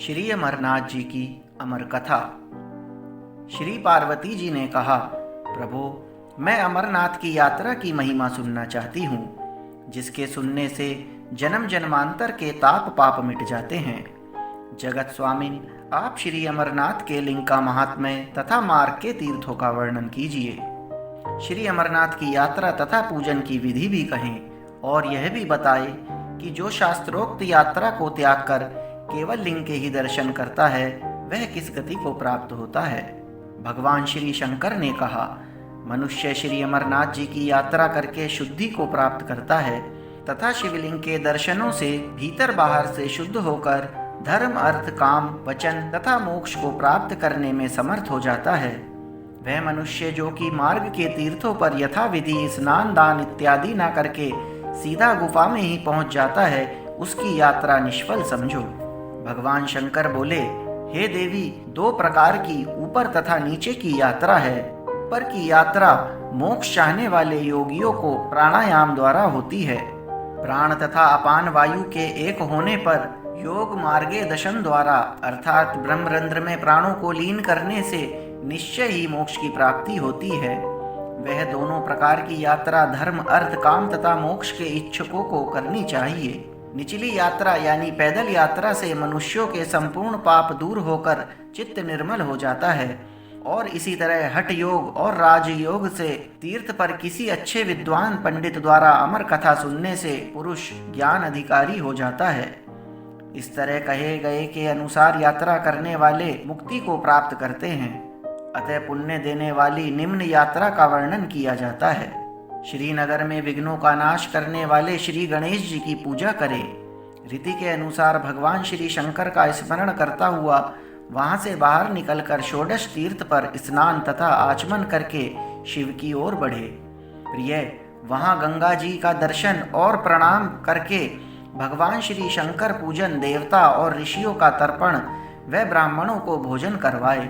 श्री अमरनाथ जी की अमर कथा। श्री पार्वती जी ने कहा, प्रभु, मैं अमरनाथ की यात्रा की महिमा सुनना चाहती हूँ, जिसके सुनने से जन्म जन्मांतर के ताप पाप मिट जाते हैं। जगत स्वामिन, आप श्री अमरनाथ के लिंग का महात्म्य तथा मार्ग के तीर्थों का वर्णन कीजिए। श्री अमरनाथ की यात्रा तथा पूजन की विधि भी कहें और यह भी बताए कि जो शास्त्रोक्त यात्रा को त्याग कर केवल लिंग के ही दर्शन करता है वह किस गति को प्राप्त होता है। भगवान श्री शंकर ने कहा, मनुष्य श्री अमरनाथ जी की यात्रा करके शुद्धि को प्राप्त करता है तथा शिवलिंग के दर्शनों से भीतर बाहर से शुद्ध होकर धर्म अर्थ काम वचन तथा मोक्ष को प्राप्त करने में समर्थ हो जाता है। वह मनुष्य जो कि मार्ग के तीर्थों पर यथाविधि स्नान दान इत्यादि न करके सीधा गुफा में ही पहुंच जाता है, उसकी यात्रा निष्फल समझो। भगवान शंकर बोले, हे देवी, दो प्रकार की ऊपर तथा नीचे की यात्रा है। ऊपर की यात्रा मोक्ष चाहने वाले योगियों को प्राणायाम द्वारा होती है। प्राण तथा अपान वायु के एक होने पर योग मार्गे दशन द्वारा अर्थात ब्रह्मरंध्र में प्राणों को लीन करने से निश्चय ही मोक्ष की प्राप्ति होती है। वह दोनों प्रकार की यात्रा धर्म अर्थ काम तथा मोक्ष के इच्छुकों को करनी चाहिए। निचली यात्रा यानी पैदल यात्रा से मनुष्यों के संपूर्ण पाप दूर होकर चित्त निर्मल हो जाता है और इसी तरह हठ योग और राजयोग से तीर्थ पर किसी अच्छे विद्वान पंडित द्वारा अमर कथा सुनने से पुरुष ज्ञान अधिकारी हो जाता है। इस तरह कहे गए के अनुसार यात्रा करने वाले मुक्ति को प्राप्त करते हैं। अतः पुण्य देने वाली निम्न यात्रा का वर्णन किया जाता है। श्रीनगर में विघ्नों का नाश करने वाले श्री गणेश जी की पूजा करें। रीति के अनुसार भगवान श्री शंकर का स्मरण करता हुआ वहां से बाहर निकलकर षोडश तीर्थ पर स्नान तथा आचमन करके शिव की ओर बढ़े। प्रिय, वहां गंगा जी का दर्शन और प्रणाम करके भगवान श्री शंकर पूजन, देवता और ऋषियों का तर्पण व ब्राह्मणों को भोजन करवाए।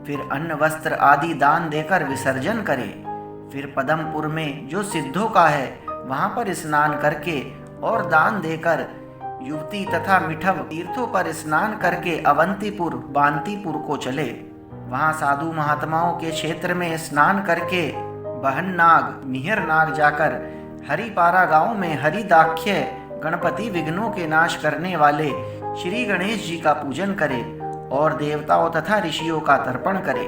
फिर अन्न वस्त्र आदि दान देकर विसर्जन करे। फिर पदमपुर में जो सिद्धों का है वहां पर स्नान करके और दान देकर युवती तथा मिठव तीर्थों पर स्नान करके अवंतीपुर बांतीपुर को चले। वहां साधु महात्माओं के क्षेत्र में स्नान करके बहननाग मिहरनाग जाकर हरिपारा गांव में हरिदाख्य गणपति विघ्नों के नाश करने वाले श्री गणेश जी का पूजन करे और देवताओं तथा ऋषियों का तर्पण करे।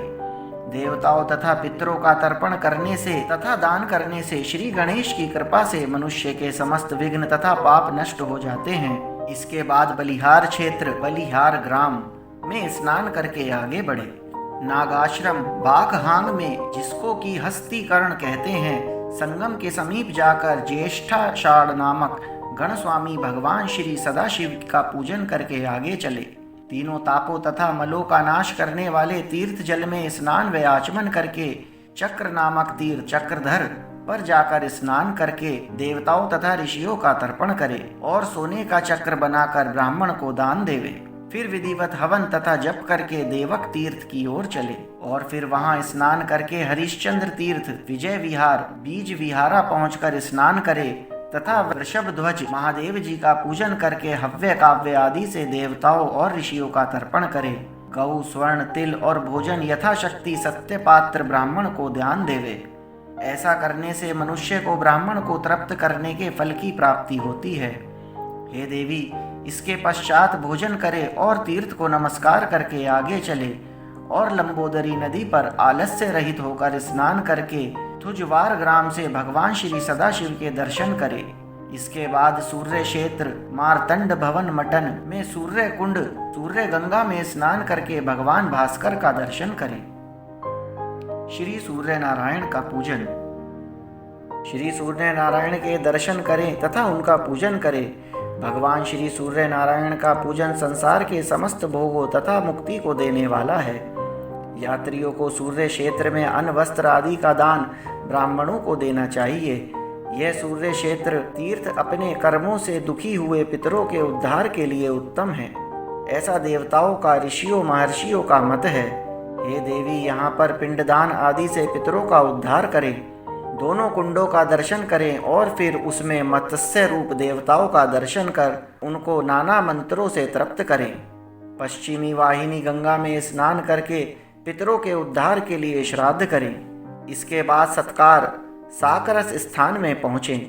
देवताओं तथा पितरों का तर्पण करने से तथा दान करने से श्री गणेश की कृपा से मनुष्य के समस्त विघ्न तथा पाप नष्ट हो जाते हैं। इसके बाद बलिहार क्षेत्र बलिहार ग्राम में स्नान करके आगे बढ़े। नागाश्रम बाघहांग में, जिसको की हस्तीकरण कहते हैं, संगम के समीप जाकर ज्येष्ठाषाढ़ नामक गण स्वामी भगवान श्री सदाशिव का पूजन करके आगे चले। तीनों तापों तथा मलों का नाश करने वाले तीर्थ जल में स्नान व आचमन करके चक्र नामक तीर्थ चक्रधर पर जाकर स्नान करके देवताओं तथा ऋषियों का तर्पण करे और सोने का चक्र बनाकर ब्राह्मण को दान देवे। फिर विधिवत हवन तथा जप करके देवक तीर्थ की ओर चले और फिर वहां स्नान करके हरिश्चंद्र तीर्थ विजय विहार बीज विहारा पहुंचकर स्नान करे तथा वृषभ ध्वज महादेव जी का पूजन करके हव्य काव्य आदि से देवताओं और ऋषियों का तर्पण करे। गौ स्वर्ण तिल और भोजन यथाशक्ति सत्य पात्र ब्राह्मण को दान देवे। ऐसा करने से मनुष्य को ब्राह्मण को तृप्त करने के फल की प्राप्ति होती है। हे देवी, इसके पश्चात भोजन करे और तीर्थ को नमस्कार करके आगे चले और लंबोदरी नदी पर आलस्य रहित होकर स्नान करके थुजवार ग्राम से भगवान श्री सदाशिव के दर्शन करे। इसके बाद सूर्य क्षेत्र मारतंड भवन मटन में सूर्य कुंड सूर्य गंगा में स्नान करके भगवान भास्कर का दर्शन करे। श्री सूर्य नारायण का पूजन। श्री सूर्य नारायण के दर्शन करें तथा उनका पूजन करें। भगवान श्री सूर्य नारायण का पूजन संसार के समस्त भोगों तथा मुक्ति को देने वाला है। यात्रियों को सूर्य क्षेत्र में अन्न वस्त्र आदि का दान ब्राह्मणों को देना चाहिए। यह सूर्य क्षेत्र तीर्थ अपने कर्मों से दुखी हुए पितरों के उद्धार के लिए उत्तम है, ऐसा देवताओं का ऋषियों महर्षियों का मत है। हे देवी, यहाँ पर पिंडदान आदि से पितरों का उद्धार करें। दोनों कुंडों का दर्शन करें और फिर उसमें मत्स्य रूप देवताओं का दर्शन कर उनको नाना मंत्रों से तृप्त करें। पश्चिमी वाहिनी गंगा में स्नान करके पितरों के उद्धार के लिए श्राद्ध करें। इसके बाद सत्कार साकरस स्थान में पहुँचें,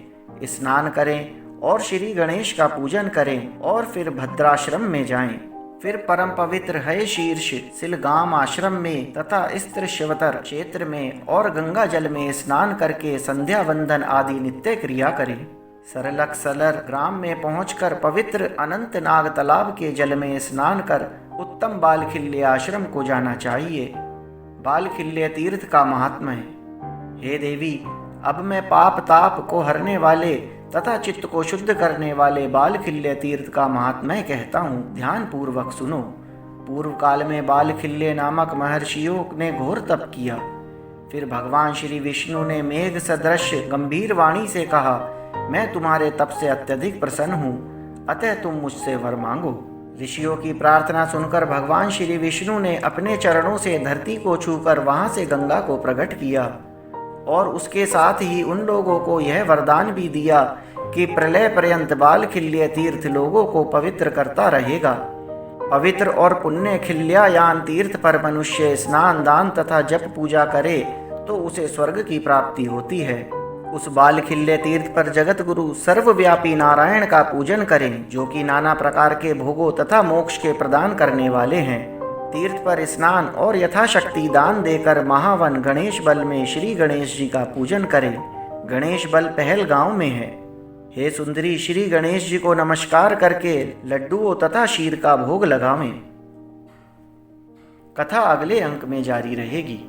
स्नान करें और श्री गणेश का पूजन करें और फिर भद्राश्रम में जाएं। फिर परम पवित्र है शीर्ष सिलगाम आश्रम में तथा स्त्र शिवतर क्षेत्र में और गंगा जल में स्नान करके संध्या वंदन आदि नित्य क्रिया करें। सरलक सलर ग्राम में पहुंचकर पवित्र अनंतनाग तालाब के जल में स्नान कर उत्तम बालखिल्य आश्रम को जाना चाहिए। बालखिल्य तीर्थ का महात्म्य है। हे देवी, अब मैं पाप ताप को हरने वाले तथा चित्त को शुद्ध करने वाले बालखिल्य तीर्थ का महात्म्य कहता हूँ, ध्यान पूर्वक सुनो। पूर्व काल में बालखिल्य नामक महर्षियों ने घोर तप किया। फिर भगवान श्री विष्णु ने मेघ सदृश गंभीर वाणी से कहा, मैं तुम्हारे तप से अत्यधिक प्रसन्न हूँ, अतः तुम मुझसे वर मांगो। ऋषियों की प्रार्थना सुनकर भगवान श्री विष्णु ने अपने चरणों से धरती को छूकर वहां से गंगा को प्रकट किया और उसके साथ ही उन लोगों को यह वरदान भी दिया कि प्रलय पर्यंत बालखिल्य तीर्थ लोगों को पवित्र करता रहेगा। पवित्र और पुण्य खिल्यायान तीर्थ पर मनुष्य स्नान दान तथा जप पूजा करे तो उसे स्वर्ग की प्राप्ति होती है। उस बालखिल्य तीर्थ पर जगत गुरु सर्वव्यापी नारायण का पूजन करें, जो कि नाना प्रकार के भोगों तथा मोक्ष के प्रदान करने वाले हैं। तीर्थ पर स्नान और यथाशक्ति दान देकर महावन गणेश बल में श्री गणेश जी का पूजन करें। गणेश बल पहलगांव में है। हे सुंदरी, श्री गणेश जी को नमस्कार करके लड्डुओं तथा शीर का भोग लगावें। कथा अगले अंक में जारी रहेगी।